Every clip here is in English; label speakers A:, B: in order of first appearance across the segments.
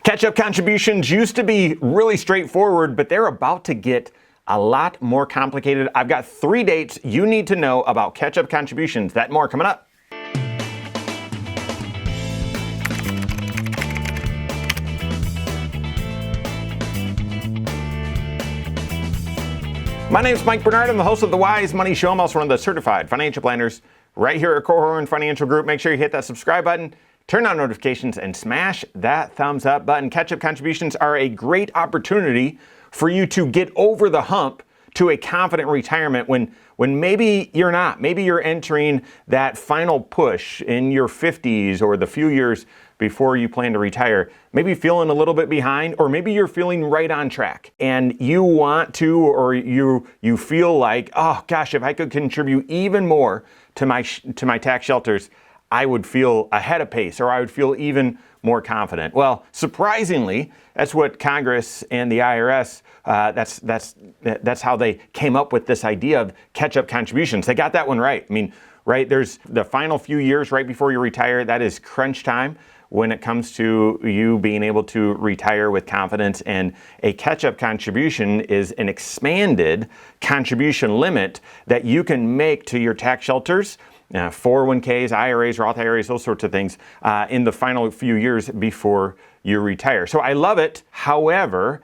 A: Catch-up contributions used to be really straightforward, but they're about to get a lot more complicated. I've got 3 dates you need to know about catch-up contributions. That and more coming up. My name is Mike Bernard. I'm the host of the Wise Money Show. I'm also one of the certified financial planners right here at Korhorn Financial Group. Make sure you hit that subscribe button, turn on notifications, and smash that thumbs up button. Catch-up contributions are a great opportunity for you to get over the hump to a confident retirement when maybe you're not. Maybe you're entering that final push in your 50s or the few years before you plan to retire. Maybe feeling a little bit behind, or maybe you're feeling right on track and you want to, or you feel like, oh gosh, if I could contribute even more to my tax shelters, I would feel ahead of pace, or I would feel even more confident. Well, surprisingly, that's what Congress and the IRS, that's how they came up with this idea of catch-up contributions. They got that one right. I mean, right, there's the final few years right before you retire. That is crunch time when it comes to you being able to retire with confidence. And a catch-up contribution is an expanded contribution limit that you can make to your tax shelters, 401ks, IRAs, Roth IRAs, those sorts of things, in the final few years before you retire. So I love it. However,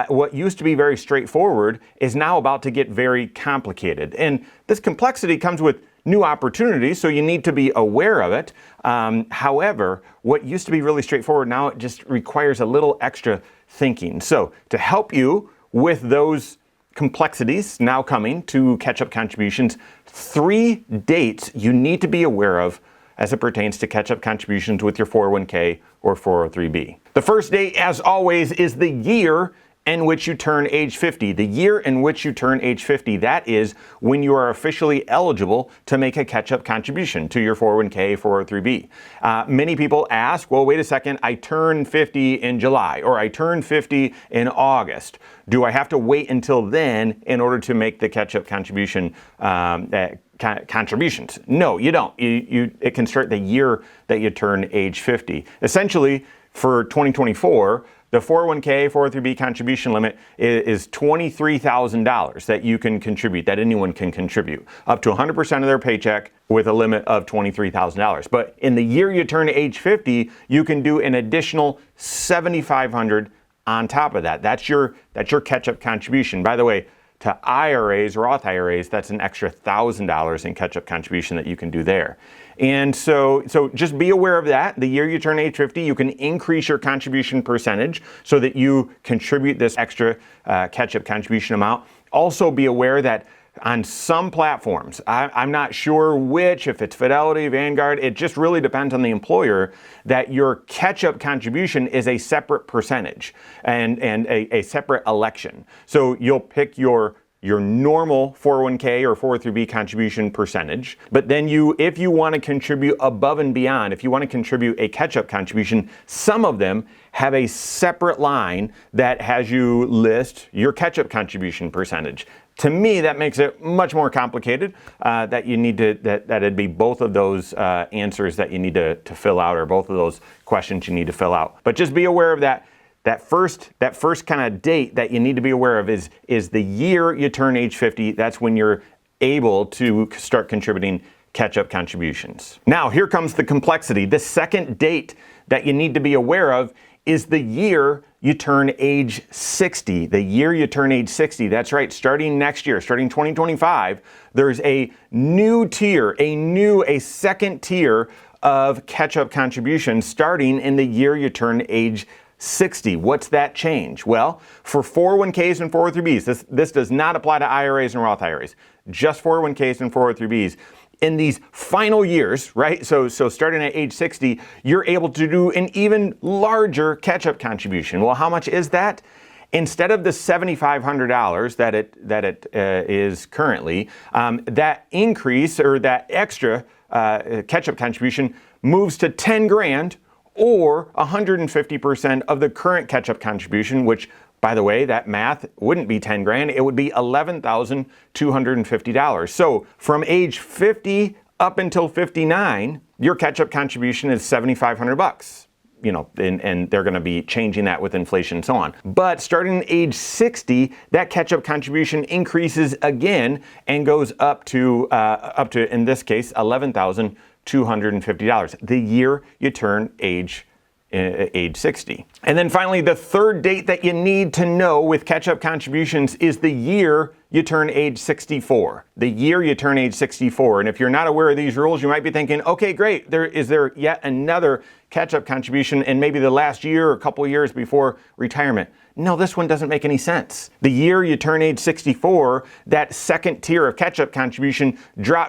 A: what used to be very straightforward is now about to get very complicated. And this complexity comes with new opportunities, so you need to be aware of it. However, what used to be really straightforward, now it just requires a little extra thinking. So to help you with those complexities now coming to catch-up contributions, 3 dates you need to be aware of as it pertains to catch-up contributions with your 401k or 403b. The first date, as always, is the year in which you turn age 50. The year in which you turn age 50, that is when you are officially eligible to make a catch-up contribution to your 401k, 403b. Many people ask, well, wait a second, I turn 50 in July, or I turn 50 in August. Do I have to wait until then in order to make the catch-up contribution contributions? No, you don't. It can start the year that you turn age 50. Essentially, for 2024, the 401k, 403b contribution limit is $23,000 that you can contribute, that anyone can contribute, up to 100% of their paycheck with a limit of $23,000. But in the year you turn age 50, you can do an additional $7,500 on top of that. That's your catch-up contribution. By the way, to IRAs, Roth IRAs, that's an extra $1,000 in catch-up contribution that you can do there. And so just be aware of that. The year you turn age 50, you can increase your contribution percentage so that you contribute this extra catch-up contribution amount. Also be aware that on some platforms, I'm not sure which, if it's Fidelity, Vanguard, it just really depends on the employer, that your catch-up contribution is a separate percentage and a separate election. So you'll pick your normal 401k or 403b contribution percentage, but then if you want to contribute above and beyond, if you want to contribute a catch-up contribution, some of them have a separate line that has you list your catch-up contribution percentage. To me, that makes it much more complicated, that it'd be both of those answers that you need to fill out, or both of those questions you need to fill out. But just be aware of that. That first kind of date that you need to be aware of is the year you turn age 50. That's when you're able to start contributing catch-up contributions. Now, here comes the complexity. The second date that you need to be aware of is the year you turn age 60. The year you turn age 60. That's right. Starting next year, starting 2025, there's a new tier, a second tier of catch-up contributions starting in the year you turn age 60. What's that change? Well, for 401ks and 403bs, this does not apply to IRAs and Roth IRAs, just 401ks and 403bs. In these final years, right? So starting at age 60, you're able to do an even larger catch-up contribution. Well, how much is that? Instead of the $7,500 that it is currently, that increase, or that extra catch-up contribution, moves to $10,000, or 150% of the current catch-up contribution, which, by the way, that math wouldn't be $10,000, it would be $11,250. So from age 50 up until 59, your catch-up contribution is $7,500. and they're going to be changing that with inflation and so on. But starting at age 60, that catch-up contribution increases again and goes up to in this case, $11,250 the year you turn age 60. And then finally, the third date that you need to know with catch-up contributions is the year you turn age 64. The year you turn age 64. And if you're not aware of these rules, you might be thinking, okay, great, is there yet another catch-up contribution in maybe the last year or a couple years before retirement? No, this one doesn't make any sense. The year you turn age 64, that second tier of catch-up contribution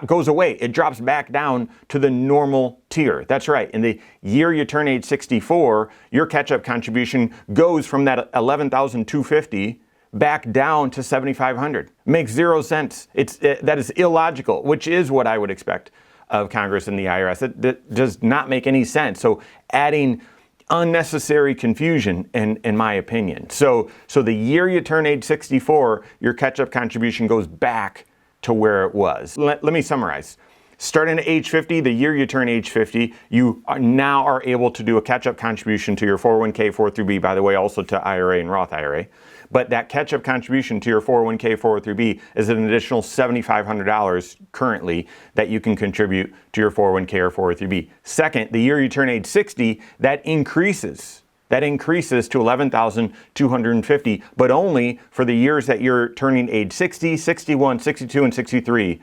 A: goes away. It drops back down to the normal tier. That's right. In the year you turn age 64, your catch-up contribution goes from that $11,250 back down to $7,500. Makes zero sense. That is illogical, which is what I would expect of Congress and the IRS. It does not make any sense. So adding unnecessary confusion in my opinion. So the year you turn age 64, your catch-up contribution goes back to where it was. Let me summarize. Starting at age 50, the year you turn age 50, you now are able to do a catch-up contribution to your 401k, 403b, by the way, also to IRA and Roth IRA. But that catch-up contribution to your 401k, 403b is an additional $7,500 currently that you can contribute to your 401k or 403b. Second, the year you turn age 60, that increases to $11,250, but only for the years that you're turning age 60, 61, 62, and 63.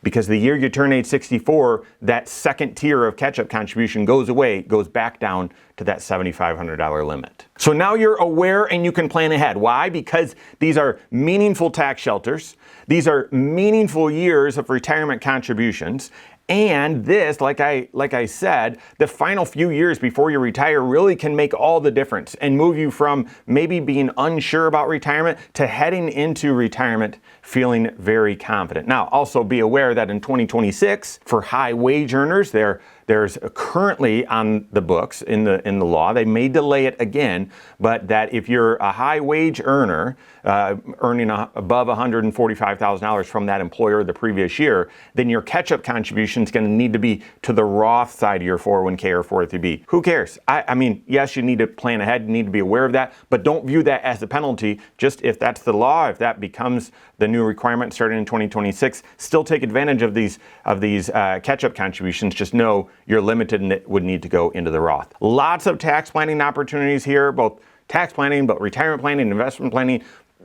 A: Because the year you turn age 64, that second tier of catch-up contribution goes away, goes back down to that $7,500 limit. So now you're aware and you can plan ahead. Why? Because these are meaningful tax shelters. These are meaningful years of retirement contributions. And this, like I said, the final few years before you retire really can make all the difference and move you from maybe being unsure about retirement to heading into retirement feeling very confident. Now, also be aware that in 2026, for high wage earners, there's currently on the books in the law, they may delay it again, but that if you're a high wage earner earning above $145,000 from that employer the previous year, then your catch-up contribution is going to need to be to the Roth side of your 401k or 403b. Who cares? I mean, yes, you need to plan ahead, you need to be aware of that, but don't view that as a penalty. Just if that's the law, if that becomes the new requirement starting in 2026, still take advantage of these catch-up contributions. Just know you're limited and it would need to go into the Roth. Lots of tax planning opportunities here, both tax planning, but retirement planning, investment planning,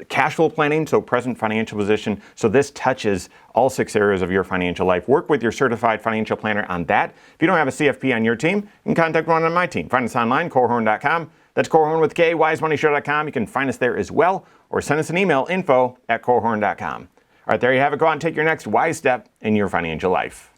A: cash flow planning, so present financial position. So this touches all 6 areas of your financial life. Work with your certified financial planner on that. If you don't have a CFP on your team, you can contact one on my team. Find us online, Korhorn.com. That's Korhorn with K, wisemoneyshow.com. You can find us there as well, or send us an email, info@korhorn.com. All right, there you have it. Go out and take your next wise step in your financial life.